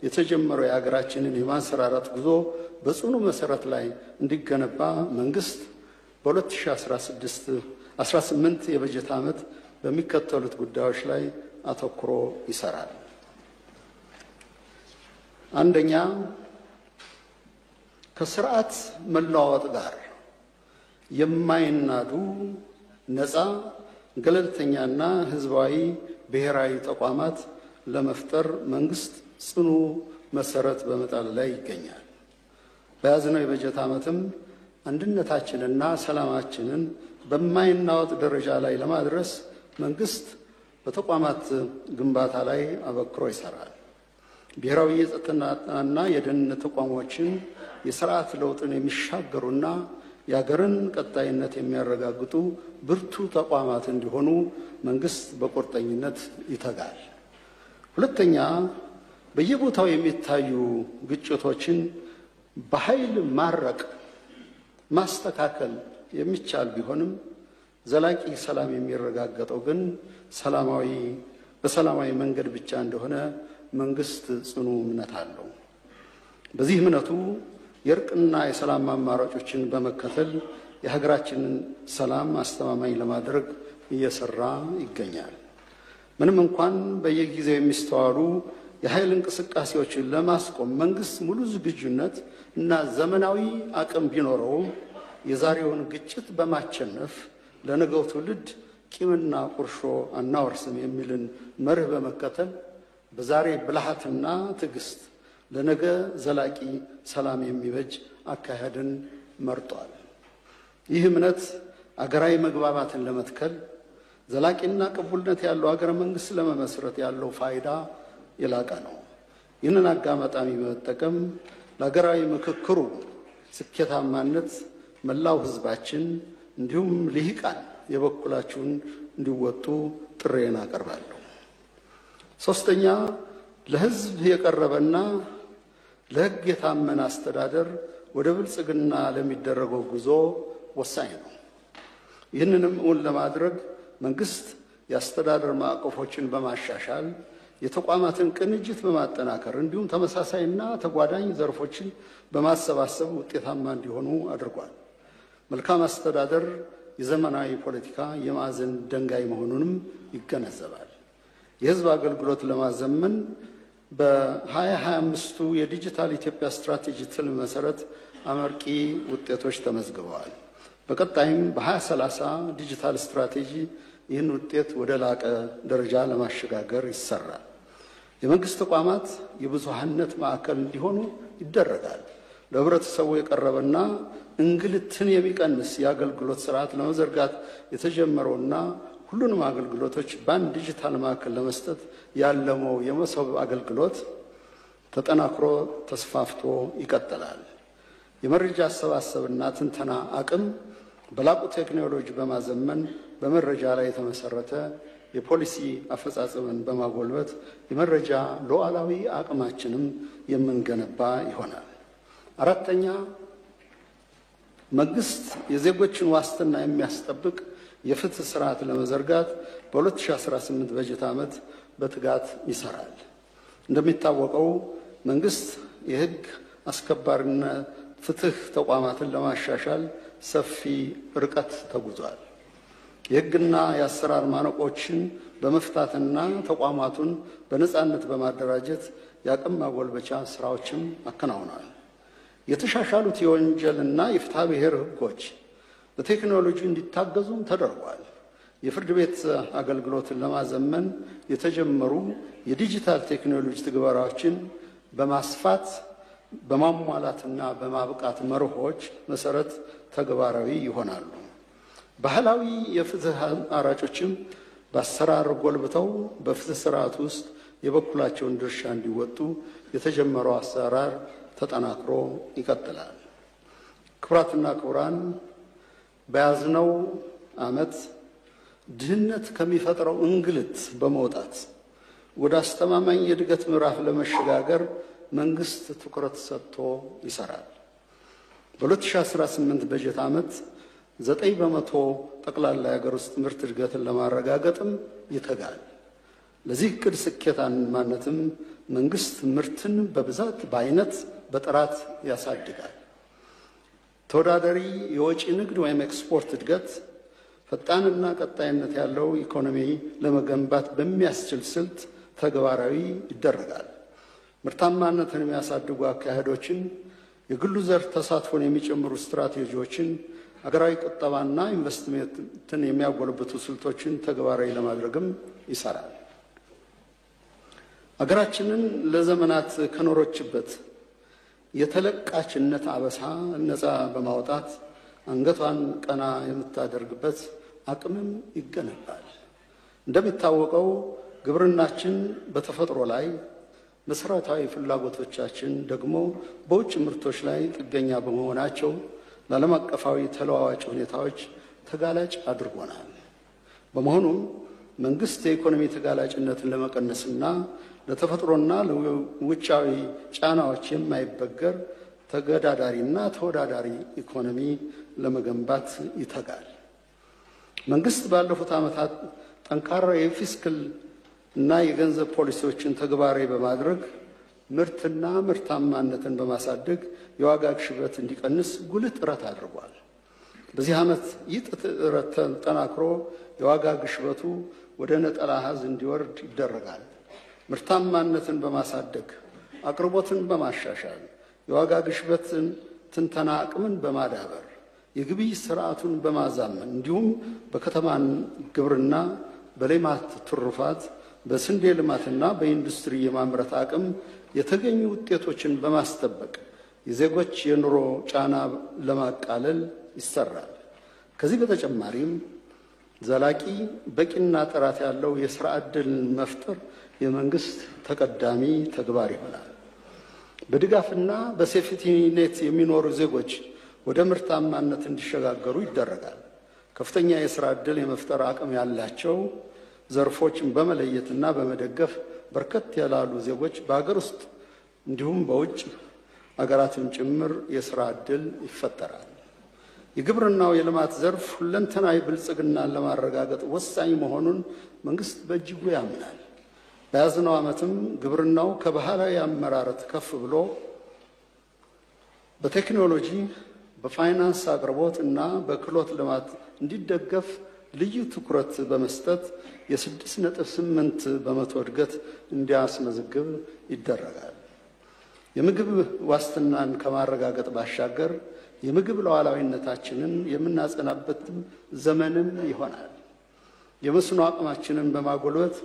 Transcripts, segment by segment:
የተጀመረው የሀገራችንን የማንሰራራት ጉዞ በጽኑ መሰረት ላይ እንዲገነባ መንግስት በ2018 የበጀት ዓመት በሚከተሉት ጉዳዮች ላይ አተኩሮ ይሰራል። አንደኛ፣ ከስርዓት መለዋወጥ ጋር የማይናዱ ነፃ ገለልተኛና ህዝባዊ ብሔራዊ ተቋማት ለመፍጠር መንግስት ጽኑ መሰረት በመጣል ላይ ይገኛል። በያዝነው የበጀት ዓመትም አንድነታችንና ሰላማችንን በማይናወጥ ደረጃ ላይ ለማድረስ መንግስት በተቋማት ግንባታ ላይ አበክሮ ይሰራል። ብሔራዊ የጸጥታና የደህንነት ተቋሞችን የስርዓት ለውጥን የሚሻገሩና የሀገርን ቀጣይነት የሚያረጋግጡ ብርቱ ተቋማት እንዲሆኑ መንግስት በቁርጠኝነት ይተጋል። ሁለተኛ፣ በየቦታው የሚታዩ ግጭቶችን በኃይል ማረቅ፣ ማስተካከል የሚቻል ቢሆንም ዘላቂ ሰላም የሚረጋገጠው ግን በሰላማዊ መንገድ ብቻ እንደሆነ መንግስት ጽኑ እምነት አለው። በዚህ እምነቱ የእርቅና የሰላም አማራጮችን በመከተል የሀገራችንን ሰላም አስተማማኝ ለማድረግ እየሰራ ይገኛል። ምንም እንኳን በየጊዜው የሚስተዋሉ የኃይል እንቅስቃሴዎችን ለማስቆም መንግስት ሙሉ ዝግጁነት እና ዘመናዊ አቅም ቢኖረውም የዛሬውን ግጭት በማቸነፍ ለነገው ትውልድ ቂምና ቁርሾ አናወርስም የሚልን መርህ በመከተል በዛሬ ብልሃትና ትዕግስት ለነገ ዘላቂ ሰላም የሚበጅ አካሄድን መርጧል። ይህ እምነት አገራዊ መግባባትን ለመትከል ዘላቂና ቅቡልነት ያለው ሀገረ መንግስት ለመመስረት ያለው ፋይዳ የላቀ ነው። ይህንን አጋጣሚ በመጠቀም ለሀገራዊ ምክክሩ ስኬታማነት መላው ህዝባችን እንዲሁም ልሂቃን የበኩላቸውን እንዲወጡ ጥሬን አቀርባለሁ። ሶስተኛ፣ ለህዝብ የቀረበና ለህግ የታመነ አስተዳደር ወደ ብልጽግና ለሚደረገው ጉዞ ወሳኝ ነው። ይህንንም እውን ለማድረግ መንግስት የአስተዳደር ማዕቀፎችን በማሻሻል የተቋማትን ቅንጅት በማጠናከር እንዲሁም ተመሳሳይና ተጓዳኝ ዘርፎችን በማሰባሰብ ውጤታማ እንዲሆኑ አድርጓል። መልካም አስተዳደር የዘመናዊ ፖለቲካ የማዕዘን ድንጋይ መሆኑንም ይገነዘባል። የህዝብ አገልግሎት ለማዘመን በ2025 የዲጂታል ኢትዮጵያ ስትራቴጂ ትልም መሰረት አመርቂ ውጤቶች ተመዝግበዋል። በቀጣይም በ2030 ዲጂታል ስትራቴጂ ይህን ውጤት ወደ ላቀ ደረጃ ለማሸጋገር ይሰራል። የመንግስት ተቋማት የብዙሃነት ማዕከል እንዲሆኑ ይደረጋል። ለህብረተሰቡ የቀረበና እንግልትን የሚቀንስ የአገልግሎት ስርዓት ለመዘርጋት የተጀመረውና ሁሉንም አገልግሎቶች በአንድ ዲጂታል ማዕከል ለመስጠት ያለመው የመሶብ አገልግሎት ተጠናክሮ ተስፋፍቶ ይቀጥላል። የመረጃ አሰባሰብና ትንተና አቅም በላቁ ቴክኖሎጂ በማዘመን በመረጃ ላይ የተመሰረተ የፖሊሲ አፈጻጸምን በማጎልበት የመረጃ ሉዓላዊ አቅማችንም የምንገነባ ይሆናል። አራተኛ፣ መንግስት የዜጎችን ዋስትና የሚያስጠብቅ የፍትህ ስርዓት ለመዘርጋት በ2018 በጀት ዓመት በትጋት ይሰራል። እንደሚታወቀው መንግስት የህግ አስከባሪና ፍትህ ተቋማትን ለማሻሻል ሰፊ ርቀት ተጉዟል። የህግና የአሰራር ማነቆችን በመፍታትና ተቋማቱን በነፃነት በማደራጀት የአቅም ማጎልበቻ ስራዎችም አከናውኗል። የተሻሻሉት የወንጀልና የፍትሐ ብሔር ህጎች በቴክኖሎጂ እንዲታገዙም ተደርጓል። የፍርድ ቤት አገልግሎትን ለማዘመን የተጀመሩ የዲጂታል ቴክኖሎጂ ትግበራዎችን በማስፋት በማሟላትና በማብቃት መርሆች መሰረት ተግባራዊ ይሆናሉ። ባህላዊ የፍትህ አማራጮችም በአሰራር ጎልብተው በፍትህ ስርዓት ውስጥ የበኩላቸውን ድርሻ እንዲወጡ የተጀመረው አሰራር ተጠናክሮ ይቀጥላል። ክቡራትና ክቡራን፣ በያዝነው ዓመት ድህነት ከሚፈጥረው እንግልት በመውጣት ወደ አስተማማኝ የእድገት ምዕራፍ ለመሸጋገር መንግስት ትኩረት ሰጥቶ ይሰራል። በ2018 በጀት ዓመት 9% ጠቅላላ የሀገር ውስጥ ምርት እድገትን ለማረጋገጥም ይተጋል። ለዚህ እቅድ ስኬታማነትም መንግስት ምርትን በብዛት በአይነት በጥራት ያሳድጋል። ተወዳዳሪ የወጪ ንግድ ወይም ኤክስፖርት እድገት ፈጣንና ቀጣይነት ያለው ኢኮኖሚ ለመገንባት በሚያስችል ስልት ተግባራዊ ይደረጋል። ምርታማነትን የሚያሳድጉ አካሄዶችን፣ የግሉ ዘርፍ ተሳትፎን የሚጨምሩ ስትራቴጂዎችን፣ አገራዊ ቁጠባና ኢንቨስትመንትን የሚያጎለብቱ ስልቶችን ተግባራዊ ለማድረግም ይሰራል። አገራችንን ለዘመናት ከኖረችበት የተለቃችነት አበሳ ነፃ በማውጣት አንገቷን ቀና የምታደርግበት አቅምም ይገነባል። እንደሚታወቀው ግብርናችን በተፈጥሮ ላይ መሰረታዊ ፍላጎቶቻችን ደግሞ በውጭ ምርቶች ላይ ጥገኛ በመሆናቸው ለዓለም አቀፋዊ ተለዋዋጭ ሁኔታዎች ተጋላጭ አድርጎናል። በመሆኑም መንግስት የኢኮኖሚ ተጋላጭነትን ለመቀነስና ለተፈጥሮና ለውጫዊ ጫናዎች የማይበገር ተገዳዳሪና ተወዳዳሪ ኢኮኖሚ ለመገንባት ይተጋል። መንግስት ባለፉት ዓመታት ጠንካራ የፊስካል እና የገንዘብ ፖሊሲዎችን ተግባራዊ በማድረግ ምርትና ምርታማነትን በማሳደግ የዋጋ ግሽበት እንዲቀንስ ጉልህ ጥረት አድርጓል። በዚህ ዓመት ይህ ጥረት ተጠናክሮ የዋጋ ግሽበቱ ወደ ነጠላ አሃዝ እንዲወርድ ይደረጋል። ምርታማነትን በማሳደግ አቅርቦትን በማሻሻል የዋጋ ግሽበትን ትንተና አቅምን በማዳበር የግብይት ስርዓቱን በማዛመን እንዲሁም በከተማ ግብርና፣ በሌማት ትሩፋት፣ በስንዴ ልማትና በኢንዱስትሪ የማምረት አቅም የተገኙ ውጤቶችን በማስጠበቅ የዜጎች የኑሮ ጫና ለማቃለል ይሰራል። ከዚህ በተጨማሪም ዘላቂ በቂና ጥራት ያለው የሥራ ዕድል መፍጠር የመንግስት ተቀዳሚ ተግባር ይሆናል። በድጋፍና በሴፍቲ ኔት የሚኖሩ ዜጎች ወደ ምርታማነት እንዲሸጋገሩ ይደረጋል። ከፍተኛ የሥራ ዕድል የመፍጠር አቅም ያላቸው ዘርፎችን በመለየትና በመደገፍ በርከት ያላሉ ዜጎች በአገር ውስጥ እንዲሁም በውጭ አገራትም ጭምር የሥራ ዕድል ይፈጠራል። የግብርናው የልማት ዘርፍ ሁለንተናዊ ብልጽግናን ለማረጋገጥ ወሳኝ መሆኑን መንግስት በእጅጉ ያምናል። በያዝነው ዓመትም ግብርናው ከባህላዊ አመራረት ከፍ ብሎ በቴክኖሎጂ፣ በፋይናንስ አቅርቦት እና በክህሎት ልማት እንዲደገፍ ልዩ ትኩረት በመስጠት የ6.8 በመቶ እድገት እንዲያስመዘግብ ይደረጋል። የምግብ ዋስትናን ከማረጋገጥ ባሻገር የምግብ ሉዓላዊነታችንን የምናጸናበት ዘመንም ይሆናል። የመስኖ አቅማችንን በማጎልበት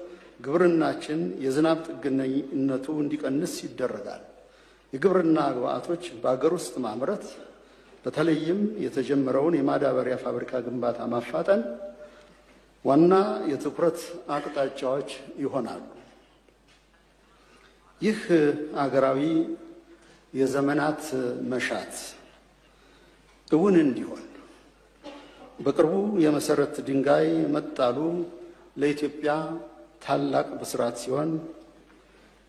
ግብርናችን የዝናብ ጥገኝነቱ እንዲቀንስ ይደረጋል። የግብርና ግብዓቶች በአገር ውስጥ ማምረት፣ በተለይም የተጀመረውን የማዳበሪያ ፋብሪካ ግንባታ ማፋጠን ዋና የትኩረት አቅጣጫዎች ይሆናሉ። ይህ አገራዊ የዘመናት መሻት እውን እንዲሆን በቅርቡ የመሰረት ድንጋይ መጣሉ ለኢትዮጵያ ታላቅ ብስራት ሲሆን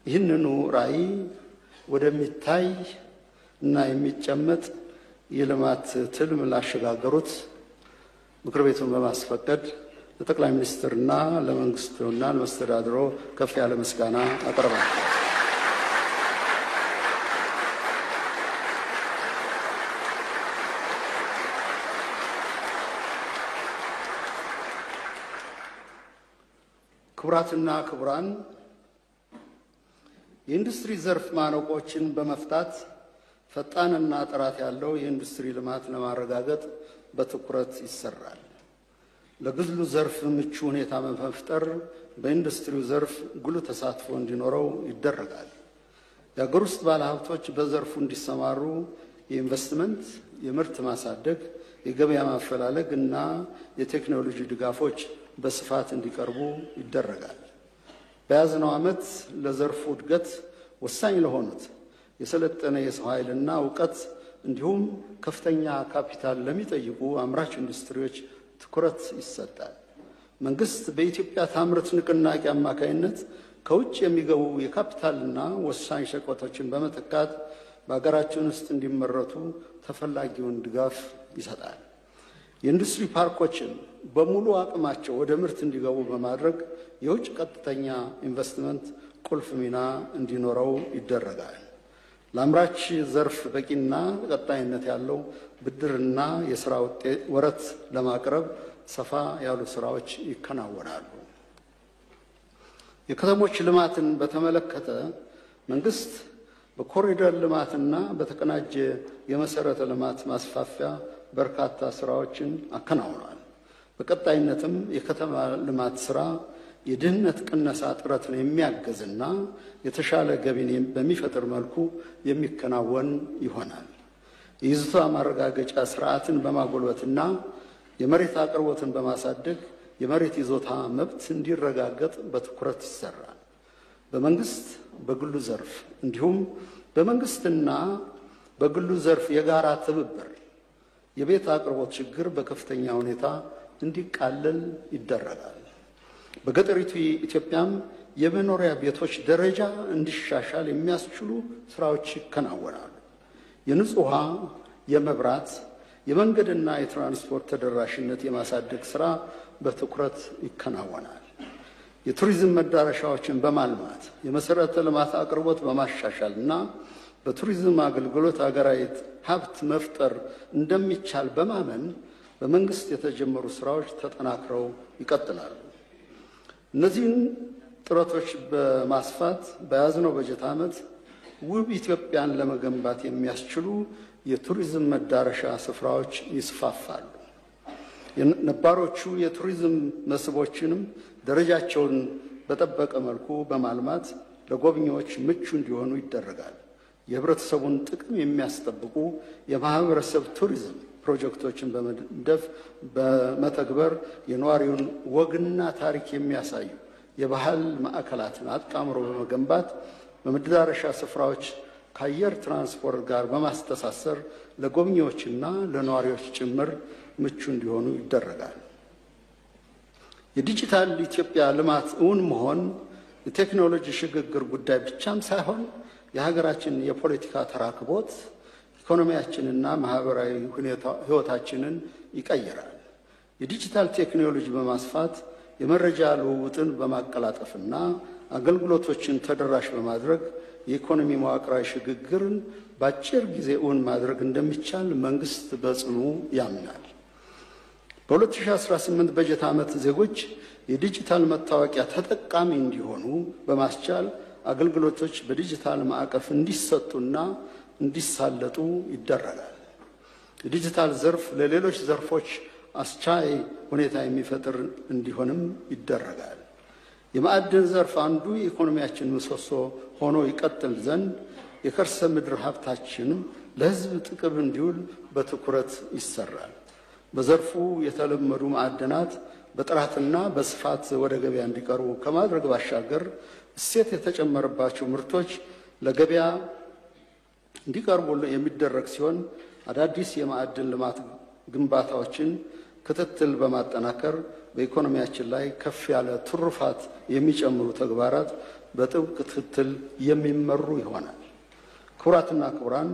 ይህንኑ ራዕይ ወደሚታይ እና የሚጨመጥ የልማት ትልም ላሸጋገሩት ምክር ቤቱን በማስፈቀድ ለጠቅላይ ሚኒስትርና ለመንግስቱና ለመስተዳድሩ ከፍ ያለ ምስጋና አቀርባለሁ። ክቡራትና ክቡራን፣ የኢንዱስትሪ ዘርፍ ማነቆችን በመፍታት ፈጣንና ጥራት ያለው የኢንዱስትሪ ልማት ለማረጋገጥ በትኩረት ይሰራል። ለግሉ ዘርፍ ምቹ ሁኔታ በመፍጠር በኢንዱስትሪው ዘርፍ ጉልህ ተሳትፎ እንዲኖረው ይደረጋል። የአገር ውስጥ ባለሀብቶች በዘርፉ እንዲሰማሩ የኢንቨስትመንት፣ የምርት ማሳደግ፣ የገበያ ማፈላለግ እና የቴክኖሎጂ ድጋፎች በስፋት እንዲቀርቡ ይደረጋል። በያዝነው ዓመት ለዘርፉ እድገት ወሳኝ ለሆኑት የሰለጠነ የሰው ኃይልና እውቀት እንዲሁም ከፍተኛ ካፒታል ለሚጠይቁ አምራች ኢንዱስትሪዎች ትኩረት ይሰጣል። መንግስት በኢትዮጵያ ታምርት ንቅናቄ አማካይነት ከውጭ የሚገቡ የካፒታልና ወሳኝ ሸቀጦችን በመተካት በሀገራችን ውስጥ እንዲመረቱ ተፈላጊውን ድጋፍ ይሰጣል። የኢንዱስትሪ ፓርኮችን በሙሉ አቅማቸው ወደ ምርት እንዲገቡ በማድረግ የውጭ ቀጥተኛ ኢንቨስትመንት ቁልፍ ሚና እንዲኖረው ይደረጋል። ለአምራች ዘርፍ በቂና ቀጣይነት ያለው ብድርና የሥራ ወረት ለማቅረብ ሰፋ ያሉ ስራዎች ይከናወናሉ። የከተሞች ልማትን በተመለከተ መንግስት በኮሪደር ልማትና በተቀናጀ የመሰረተ ልማት ማስፋፊያ በርካታ ስራዎችን አከናውኗል። በቀጣይነትም የከተማ ልማት ስራ የድህነት ቅነሳ ጥረትን የሚያገዝና የተሻለ ገቢን በሚፈጥር መልኩ የሚከናወን ይሆናል። የይዞታ ማረጋገጫ ስርዓትን በማጎልበትና የመሬት አቅርቦትን በማሳደግ የመሬት ይዞታ መብት እንዲረጋገጥ በትኩረት ይሰራል። በመንግስት በግሉ ዘርፍ እንዲሁም በመንግስትና በግሉ ዘርፍ የጋራ ትብብር የቤት አቅርቦት ችግር በከፍተኛ ሁኔታ እንዲቃለል ይደረጋል። በገጠሪቱ ኢትዮጵያም የመኖሪያ ቤቶች ደረጃ እንዲሻሻል የሚያስችሉ ስራዎች ይከናወናሉ። የንጹህ ውሃ፣ የመብራት፣ የመንገድና የትራንስፖርት ተደራሽነት የማሳደግ ስራ በትኩረት ይከናወናል። የቱሪዝም መዳረሻዎችን በማልማት የመሰረተ ልማት አቅርቦት በማሻሻልና በቱሪዝም አገልግሎት ሀገራዊ ሀብት መፍጠር እንደሚቻል በማመን በመንግስት የተጀመሩ ስራዎች ተጠናክረው ይቀጥላሉ። እነዚህን ጥረቶች በማስፋት በያዝነው በጀት ዓመት ውብ ኢትዮጵያን ለመገንባት የሚያስችሉ የቱሪዝም መዳረሻ ስፍራዎች ይስፋፋሉ። ነባሮቹ የቱሪዝም መስህቦችንም ደረጃቸውን በጠበቀ መልኩ በማልማት ለጎብኚዎች ምቹ እንዲሆኑ ይደረጋል። የህብረተሰቡን ጥቅም የሚያስጠብቁ የማህበረሰብ ቱሪዝም ፕሮጀክቶችን በመንደፍ በመተግበር የነዋሪውን ወግና ታሪክ የሚያሳዩ የባህል ማዕከላትን አጣምሮ በመገንባት በመዳረሻ ስፍራዎች ከአየር ትራንስፖርት ጋር በማስተሳሰር ለጎብኚዎችና ለነዋሪዎች ጭምር ምቹ እንዲሆኑ ይደረጋል። የዲጂታል ኢትዮጵያ ልማት እውን መሆን የቴክኖሎጂ ሽግግር ጉዳይ ብቻም ሳይሆን የሀገራችን የፖለቲካ ተራክቦት ኢኮኖሚያችንና ማህበራዊ ህይወታችንን ይቀይራል። የዲጂታል ቴክኖሎጂ በማስፋት የመረጃ ልውውጥን በማቀላጠፍና አገልግሎቶችን ተደራሽ በማድረግ የኢኮኖሚ መዋቅራዊ ሽግግርን በአጭር ጊዜ እውን ማድረግ እንደሚቻል መንግስት በጽኑ ያምናል። በ2018 በጀት ዓመት ዜጎች የዲጂታል መታወቂያ ተጠቃሚ እንዲሆኑ በማስቻል አገልግሎቶች በዲጂታል ማዕቀፍ እንዲሰጡና እንዲሳለጡ ይደረጋል። የዲጂታል ዘርፍ ለሌሎች ዘርፎች አስቻይ ሁኔታ የሚፈጥር እንዲሆንም ይደረጋል። የማዕድን ዘርፍ አንዱ የኢኮኖሚያችን ምሰሶ ሆኖ ይቀጥል ዘንድ የከርሰ ምድር ሀብታችንም ለሕዝብ ጥቅም እንዲውል በትኩረት ይሰራል። በዘርፉ የተለመዱ ማዕድናት በጥራትና በስፋት ወደ ገበያ እንዲቀርቡ ከማድረግ ባሻገር እሴት የተጨመረባቸው ምርቶች ለገበያ እንዲቀርቡ የሚደረግ ሲሆን አዳዲስ የማዕድን ልማት ግንባታዎችን ክትትል በማጠናከር በኢኮኖሚያችን ላይ ከፍ ያለ ትሩፋት የሚጨምሩ ተግባራት በጥብቅ ክትትል የሚመሩ ይሆናል። ክቡራትና ክቡራን፣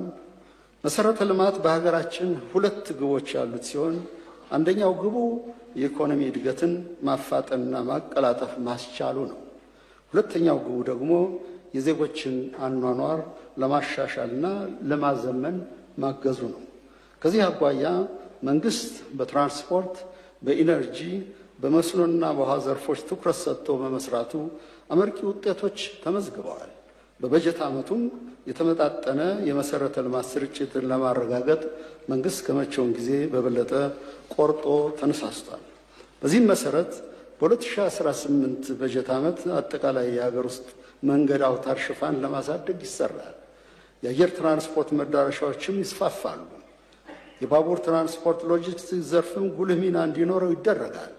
መሰረተ ልማት በሀገራችን ሁለት ግቦች ያሉት ሲሆን አንደኛው ግቡ የኢኮኖሚ እድገትን ማፋጠንና ማቀላጠፍ ማስቻሉ ነው። ሁለተኛው ግቡ ደግሞ የዜጎችን አኗኗር ለማሻሻልና ለማዘመን ማገዙ ነው። ከዚህ አኳያ መንግስት በትራንስፖርት፣ በኢነርጂ፣ በመስኖና በውሃ ዘርፎች ትኩረት ሰጥቶ በመስራቱ አመርቂ ውጤቶች ተመዝግበዋል። በበጀት ዓመቱም የተመጣጠነ የመሰረተ ልማት ስርጭትን ለማረጋገጥ መንግስት ከመቼውም ጊዜ በበለጠ ቆርጦ ተነሳስቷል። በዚህም መሰረት በ2018 በጀት ዓመት አጠቃላይ የሀገር ውስጥ መንገድ አውታር ሽፋን ለማሳደግ ይሰራል። የአየር ትራንስፖርት መዳረሻዎችም ይስፋፋሉ። የባቡር ትራንስፖርት ሎጂስቲክስ ዘርፍም ጉልህ ሚና እንዲኖረው ይደረጋል።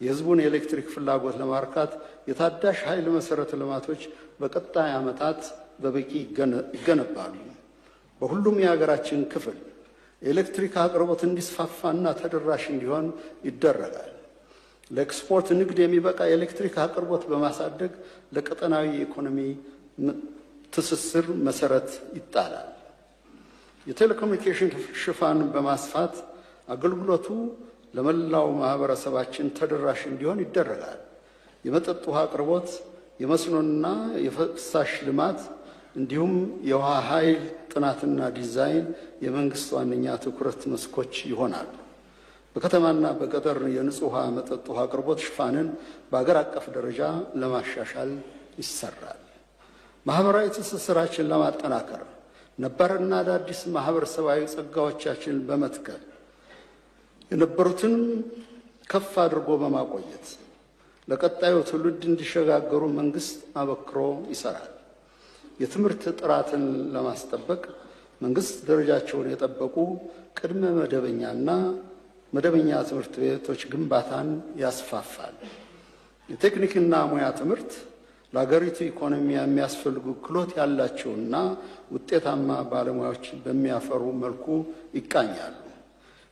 የህዝቡን የኤሌክትሪክ ፍላጎት ለማርካት የታዳሽ ኃይል መሰረተ ልማቶች በቀጣይ ዓመታት በበቂ ይገነባሉ። በሁሉም የሀገራችን ክፍል የኤሌክትሪክ አቅርቦት እንዲስፋፋና ተደራሽ እንዲሆን ይደረጋል። ለኤክስፖርት ንግድ የሚበቃ የኤሌክትሪክ አቅርቦት በማሳደግ ለቀጠናዊ የኢኮኖሚ ትስስር መሰረት ይጣላል። የቴሌኮሙኒኬሽን ሽፋን በማስፋት አገልግሎቱ ለመላው ማህበረሰባችን ተደራሽ እንዲሆን ይደረጋል። የመጠጥ ውሃ አቅርቦት፣ የመስኖና የፍሳሽ ልማት እንዲሁም የውሃ ኃይል ጥናትና ዲዛይን የመንግስት ዋነኛ ትኩረት መስኮች ይሆናሉ። በከተማና በገጠር የንጹህ ውሃ መጠጥ ውሃ አቅርቦት ሽፋንን በአገር አቀፍ ደረጃ ለማሻሻል ይሰራል። ማህበራዊ ትስስራችን ለማጠናከር ነባርና አዳዲስ ማህበረሰባዊ ጸጋዎቻችንን በመትከል የነበሩትን ከፍ አድርጎ በማቆየት ለቀጣዩ ትውልድ እንዲሸጋገሩ መንግስት አበክሮ ይሰራል። የትምህርት ጥራትን ለማስጠበቅ መንግስት ደረጃቸውን የጠበቁ ቅድመ መደበኛና መደበኛ ትምህርት ቤቶች ግንባታን ያስፋፋል። የቴክኒክና ሙያ ትምህርት ለሀገሪቱ ኢኮኖሚ የሚያስፈልጉ ክህሎት ያላቸውና ውጤታማ ባለሙያዎች በሚያፈሩ መልኩ ይቃኛሉ።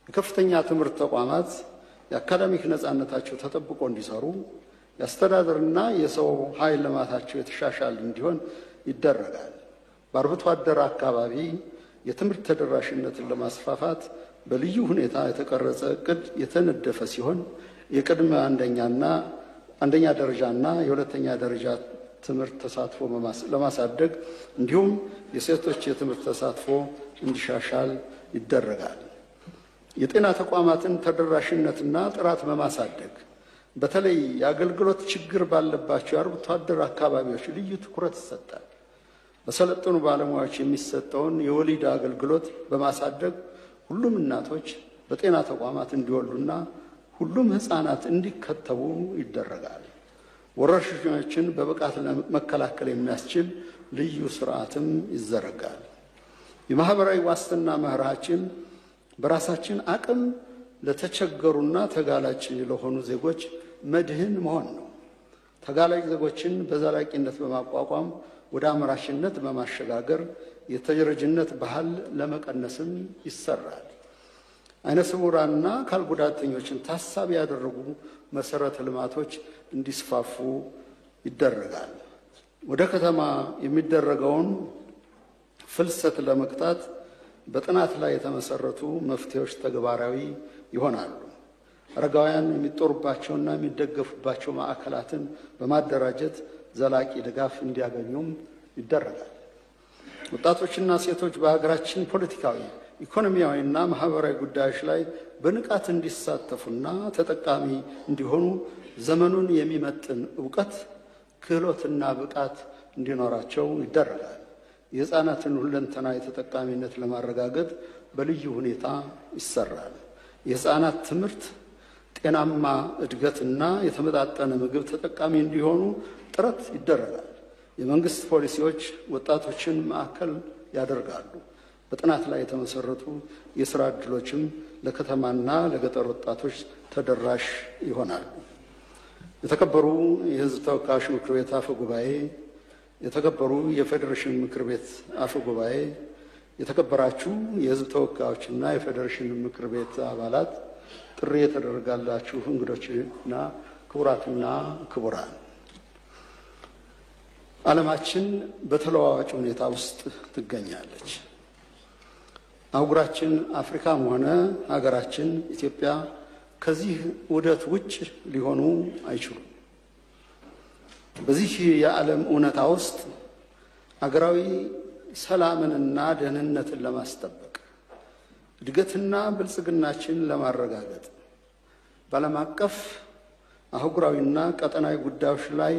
የከፍተኛ ትምህርት ተቋማት የአካዳሚክ ነጻነታቸው ተጠብቆ እንዲሰሩ፣ የአስተዳደርና የሰው ኃይል ልማታቸው የተሻሻለ እንዲሆን ይደረጋል። በአርብቶ አደር አካባቢ የትምህርት ተደራሽነትን ለማስፋፋት በልዩ ሁኔታ የተቀረጸ እቅድ የተነደፈ ሲሆን የቅድመ አንደኛ ደረጃና የሁለተኛ ደረጃ ትምህርት ተሳትፎ ለማሳደግ እንዲሁም የሴቶች የትምህርት ተሳትፎ እንዲሻሻል ይደረጋል። የጤና ተቋማትን ተደራሽነትና ጥራት በማሳደግ በተለይ የአገልግሎት ችግር ባለባቸው የአርብቶ አደር አካባቢዎች ልዩ ትኩረት ይሰጣል። በሰለጠኑ ባለሙያዎች የሚሰጠውን የወሊድ አገልግሎት በማሳደግ ሁሉም እናቶች በጤና ተቋማት እንዲወልዱና ሁሉም ሕፃናት እንዲከተቡ ይደረጋል። ወረርሽኞችን በብቃት ለመከላከል የሚያስችል ልዩ ስርዓትም ይዘረጋል። የማህበራዊ ዋስትና መርሃችን በራሳችን አቅም ለተቸገሩና ተጋላጭ ለሆኑ ዜጎች መድህን መሆን ነው። ተጋላጭ ዜጎችን በዘላቂነት በማቋቋም ወደ አምራችነት በማሸጋገር የተረጅነት ባህል ለመቀነስም ይሰራል። አይነ ስውራንና አካል ጉዳተኞችን ታሳቢ ያደረጉ መሰረተ ልማቶች እንዲስፋፉ ይደረጋል። ወደ ከተማ የሚደረገውን ፍልሰት ለመቅጣት በጥናት ላይ የተመሰረቱ መፍትሄዎች ተግባራዊ ይሆናሉ። አረጋውያን የሚጦሩባቸውና የሚደገፉባቸው ማዕከላትን በማደራጀት ዘላቂ ድጋፍ እንዲያገኙም ይደረጋል። ወጣቶችና ሴቶች በሀገራችን ፖለቲካዊ፣ ኢኮኖሚያዊና ማህበራዊ ጉዳዮች ላይ በንቃት እንዲሳተፉና ተጠቃሚ እንዲሆኑ ዘመኑን የሚመጥን ዕውቀት፣ ክህሎትና ብቃት እንዲኖራቸው ይደረጋል። የሕፃናትን ሁለንተናዊ ተጠቃሚነት ለማረጋገጥ በልዩ ሁኔታ ይሰራል። የሕፃናት ትምህርት፣ ጤናማ እድገትና የተመጣጠነ ምግብ ተጠቃሚ እንዲሆኑ ጥረት ይደረጋል። የመንግስት ፖሊሲዎች ወጣቶችን ማዕከል ያደርጋሉ። በጥናት ላይ የተመሰረቱ የሥራ ዕድሎችም ለከተማና ለገጠር ወጣቶች ተደራሽ ይሆናሉ። የተከበሩ የሕዝብ ተወካዮች ምክር ቤት አፈ ጉባኤ፣ የተከበሩ የፌዴሬሽን ምክር ቤት አፈ ጉባኤ፣ የተከበራችሁ የሕዝብ ተወካዮችና የፌዴሬሽን ምክር ቤት አባላት፣ ጥሪ የተደረጋላችሁ እንግዶችና ክቡራትና ክቡራን፣ ዓለማችን በተለዋዋጭ ሁኔታ ውስጥ ትገኛለች። አህጉራችን አፍሪካም ሆነ ሀገራችን ኢትዮጵያ ከዚህ ውህደት ውጭ ሊሆኑ አይችሉም። በዚህ የዓለም እውነታ ውስጥ አገራዊ ሰላምንና ደህንነትን ለማስጠበቅ እድገትና ብልጽግናችን ለማረጋገጥ በዓለም አቀፍ አህጉራዊና ቀጠናዊ ጉዳዮች ላይ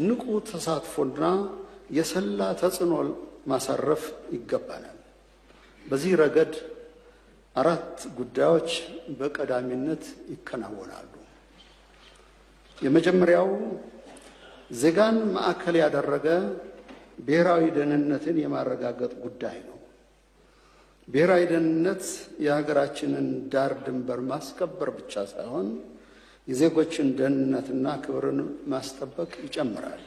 ንቁ ተሳትፎና የሰላ ተጽዕኖ ማሳረፍ ይገባናል። በዚህ ረገድ 4 ጉዳዮች በቀዳሚነት ይከናወናሉ። የመጀመሪያው ዜጋን ማዕከል ያደረገ ብሔራዊ ደህንነትን የማረጋገጥ ጉዳይ ነው። ብሔራዊ ደህንነት የሀገራችንን ዳር ድንበር ማስከበር ብቻ ሳይሆን የዜጎችን ደህንነትና ክብርን ማስጠበቅ ይጨምራል።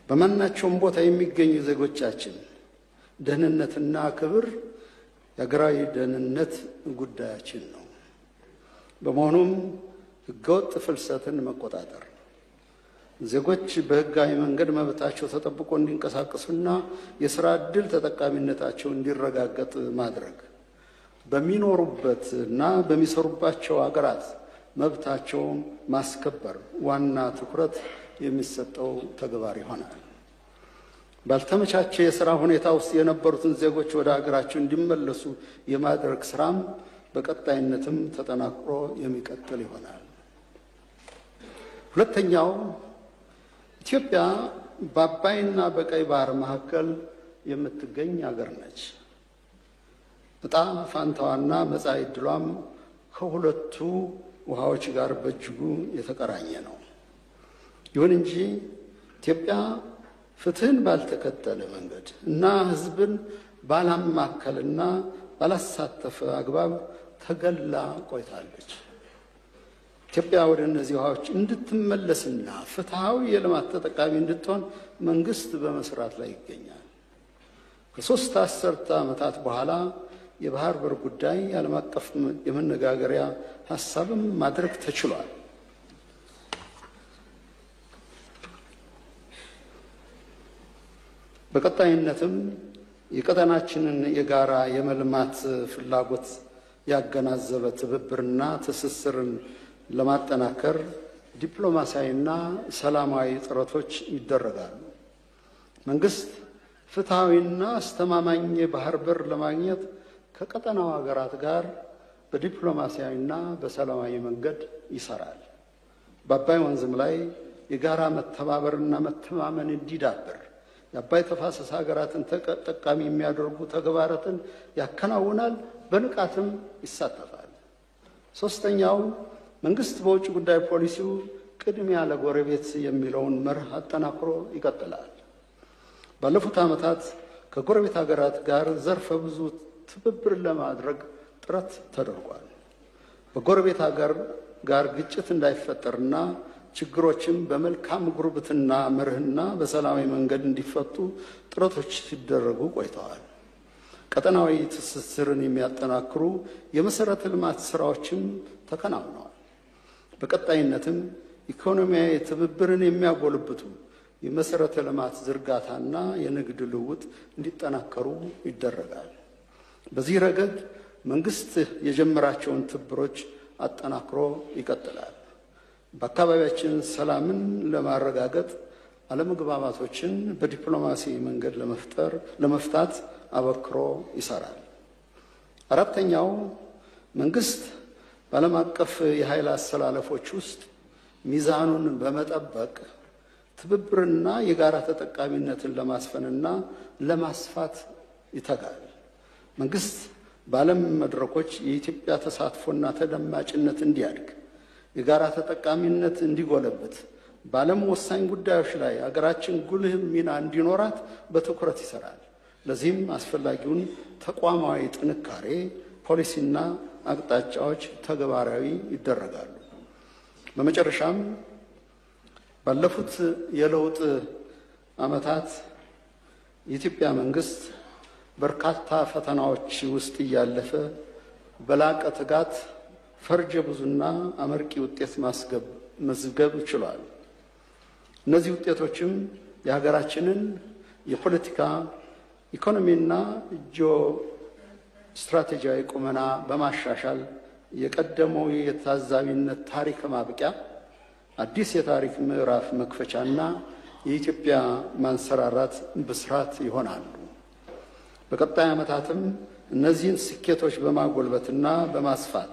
በማናቸውም ቦታ የሚገኙ ዜጎቻችን ደህንነትና ክብር የሀገራዊ ደህንነት ጉዳያችን ነው። በመሆኑም ህገወጥ ፍልሰትን መቆጣጠር፣ ዜጎች በህጋዊ መንገድ መብታቸው ተጠብቆ እንዲንቀሳቀሱና የሥራ ዕድል ተጠቃሚነታቸው እንዲረጋገጥ ማድረግ፣ በሚኖሩበትና በሚሰሩባቸው ሀገራት መብታቸውን ማስከበር ዋና ትኩረት የሚሰጠው ተግባር ይሆናል። ባልተመቻቸ የሥራ ሁኔታ ውስጥ የነበሩትን ዜጎች ወደ ሀገራቸው እንዲመለሱ የማድረግ ሥራም በቀጣይነትም ተጠናክሮ የሚቀጥል ይሆናል። ሁለተኛው፣ ኢትዮጵያ በአባይና በቀይ ባህር መካከል የምትገኝ ሀገር ነች። ዕጣ ፋንታዋና መጻኢ ዕድሏም ከሁለቱ ውሃዎች ጋር በእጅጉ የተቆራኘ ነው። ይሁን እንጂ ኢትዮጵያ ፍትህን ባልተከተለ መንገድ እና ሕዝብን ባላማከልና ባላሳተፈ አግባብ ተገላ ቆይታለች። ኢትዮጵያ ወደ እነዚህ ውሃዎች እንድትመለስና ፍትሃዊ የልማት ተጠቃሚ እንድትሆን መንግስት በመስራት ላይ ይገኛል። ከ3 አስርተ ዓመታት በኋላ የባህር በር ጉዳይ ዓለም አቀፍ የመነጋገሪያ ሀሳብም ማድረግ ተችሏል። በቀጣይነትም የቀጠናችንን የጋራ የመልማት ፍላጎት ያገናዘበ ትብብርና ትስስርን ለማጠናከር ዲፕሎማሲያዊና ሰላማዊ ጥረቶች ይደረጋሉ። መንግስት ፍትሃዊና አስተማማኝ የባህር በር ለማግኘት ከቀጠናው ሀገራት ጋር በዲፕሎማሲያዊና በሰላማዊ መንገድ ይሰራል። በአባይ ወንዝም ላይ የጋራ መተባበርና መተማመን እንዲዳብር የአባይ ተፋሰስ ሀገራትን ተጠቃሚ የሚያደርጉ ተግባራትን ያከናውናል፣ በንቃትም ይሳተፋል። ሶስተኛው፣ መንግስት በውጭ ጉዳይ ፖሊሲው ቅድሚያ ለጎረቤት የሚለውን መርህ አጠናክሮ ይቀጥላል። ባለፉት ዓመታት ከጎረቤት ሀገራት ጋር ዘርፈ ብዙ ትብብር ለማድረግ ጥረት ተደርጓል። በጎረቤት ሀገር ጋር ግጭት እንዳይፈጠርና ችግሮችም በመልካም ጉርብትና መርህና በሰላማዊ መንገድ እንዲፈቱ ጥረቶች ሲደረጉ ቆይተዋል። ቀጠናዊ ትስስርን የሚያጠናክሩ የመሰረተ ልማት ስራዎችም ተከናውነዋል። በቀጣይነትም ኢኮኖሚያዊ ትብብርን የሚያጎለብቱ የመሰረተ ልማት ዝርጋታና የንግድ ልውውጥ እንዲጠናከሩ ይደረጋል። በዚህ ረገድ መንግስት የጀመራቸውን ትብብሮች አጠናክሮ ይቀጥላል። በአካባቢያችን ሰላምን ለማረጋገጥ አለመግባባቶችን በዲፕሎማሲ መንገድ ለመፍታት አበክሮ ይሰራል። አራተኛው፣ መንግስት በዓለም አቀፍ የኃይል አሰላለፎች ውስጥ ሚዛኑን በመጠበቅ ትብብርና የጋራ ተጠቃሚነትን ለማስፈንና ለማስፋት ይተጋል። መንግስት በዓለም መድረኮች የኢትዮጵያ ተሳትፎና ተደማጭነት እንዲያድግ፣ የጋራ ተጠቃሚነት እንዲጎለብት፣ በዓለም ወሳኝ ጉዳዮች ላይ አገራችን ጉልህ ሚና እንዲኖራት በትኩረት ይሰራል። ለዚህም አስፈላጊውን ተቋማዊ ጥንካሬ፣ ፖሊሲና አቅጣጫዎች ተግባራዊ ይደረጋሉ። በመጨረሻም ባለፉት የለውጥ ዓመታት የኢትዮጵያ መንግስት በርካታ ፈተናዎች ውስጥ እያለፈ በላቀ ትጋት ፈርጀ ብዙና አመርቂ ውጤት ማስመዝገብ ችሏል። እነዚህ ውጤቶችም የሀገራችንን የፖለቲካ ኢኮኖሚና ጂኦ ስትራቴጂያዊ ቁመና በማሻሻል የቀደመው የታዛቢነት ታሪክ ማብቂያ፣ አዲስ የታሪክ ምዕራፍ መክፈቻና የኢትዮጵያ ማንሰራራት ብስራት ይሆናሉ። በቀጣይ ዓመታትም እነዚህን ስኬቶች በማጎልበትና በማስፋት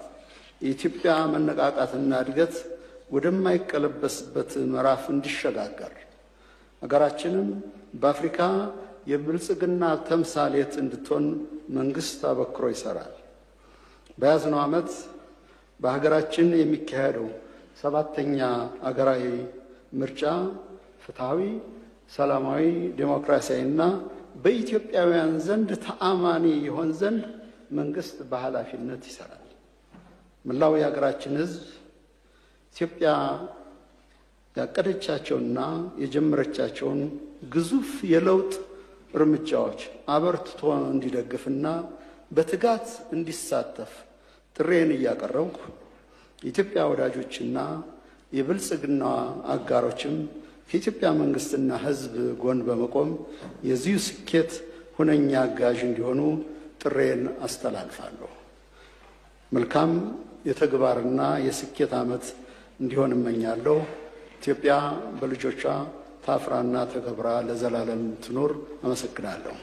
የኢትዮጵያ መነቃቃትና እድገት ወደማይቀለበስበት ምዕራፍ እንዲሸጋገር ሀገራችንም በአፍሪካ የብልጽግና ተምሳሌት እንድትሆን መንግስት አበክሮ ይሰራል። በያዝነው ዓመት በሀገራችን የሚካሄደው 7ኛ አገራዊ ምርጫ ፍትሃዊ፣ ሰላማዊ፣ ዴሞክራሲያዊና በኢትዮጵያውያን ዘንድ ተአማኒ ይሆን ዘንድ መንግስት በኃላፊነት ይሰራል። መላው የሀገራችን ሕዝብ ኢትዮጵያ ያቀደቻቸውና የጀመረቻቸውን ግዙፍ የለውጥ እርምጃዎች አበርትቶ እንዲደግፍና በትጋት እንዲሳተፍ ጥሬን እያቀረብኩ የኢትዮጵያ ወዳጆችና የብልጽግና አጋሮችም ከኢትዮጵያ መንግስትና ሕዝብ ጎን በመቆም የዚሁ ስኬት ሁነኛ አጋዥ እንዲሆኑ ጥሬን አስተላልፋለሁ። መልካም የተግባርና የስኬት ዓመት እንዲሆን እመኛለሁ። ኢትዮጵያ በልጆቿ ታፍራና ተከብራ ለዘላለም ትኖር። አመሰግናለሁ።